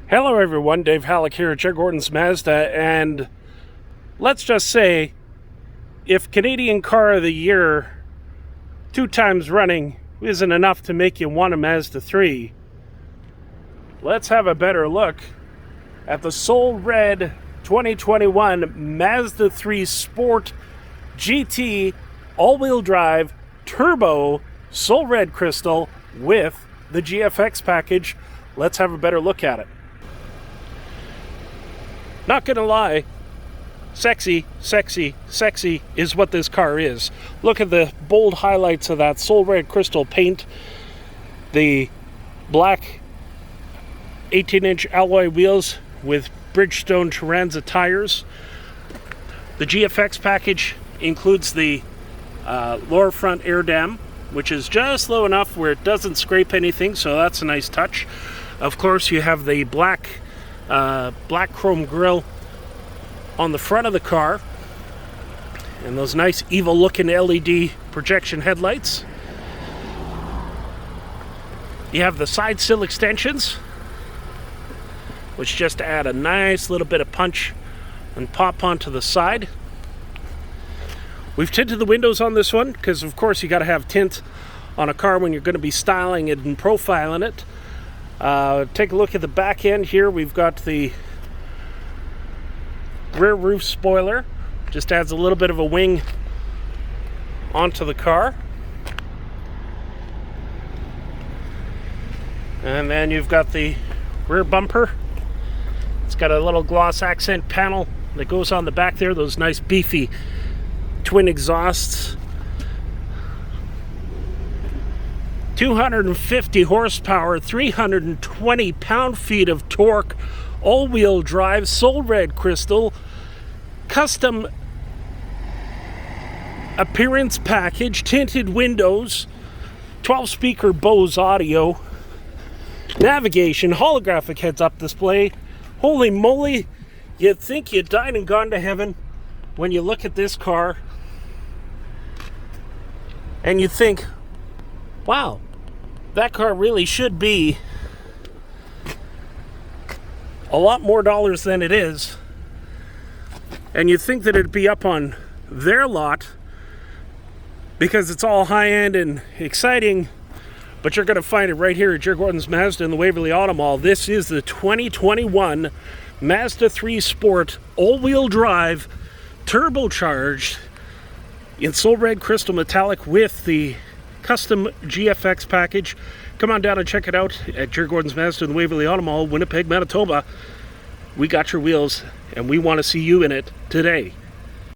Hello everyone, Dave Hallock here at Gerry Gordon's Mazda, and let's just say, if Canadian Car of the Year 2 times running isn't enough to make you want a Mazda 3, let's have a better look at the Soul Red 2021 Mazda 3 Sport GT all-wheel drive turbo Soul Red Crystal with the GFX package. Let's have a better look at it. Not gonna lie, sexy, sexy, sexy is what this car is. Look at the bold highlights of that Soul Red Crystal paint, the black 18-inch alloy wheels with Bridgestone Turanza tires. The GFX package includes the lower front air dam, which is just low enough where it doesn't scrape anything, so that's a nice touch. Of course, you have the black chrome grille on the front of the car and those nice evil looking LED projection headlights. You have the side sill extensions, which just add a nice little bit of punch and pop onto the side. We've tinted the windows on this one because of course you got to have tint on a car when you're going to be styling it and profiling it. Take a look at the back end here. We've got the rear roof spoiler. Just adds a little bit of a wing onto the car. And then you've got the rear bumper. It's got a little gloss accent panel that goes on the back there. Those nice beefy twin exhausts. 250 horsepower, 320 pound-feet of torque, all-wheel drive, Soul Red Crystal, custom appearance package, tinted windows, 12-speaker Bose audio, navigation, holographic heads-up display. Holy moly, you'd think you'd died and gone to heaven when you look at this car and you think, wow, that car really should be a lot more dollars than it is. And you'd think that it'd be up on their lot because it's all high-end and exciting, but you're going to find it right here at Gerry Gordon's Mazda in the Waverly Auto Mall. This is the 2021 Mazda 3 Sport all-wheel drive turbocharged in Soul Red Crystal Metallic with the custom GFX package. Come on down and check it out at Gerry Gordon's Mazda in the Waverly Auto Mall, Winnipeg, Manitoba. We got your wheels and we want to see you in it today.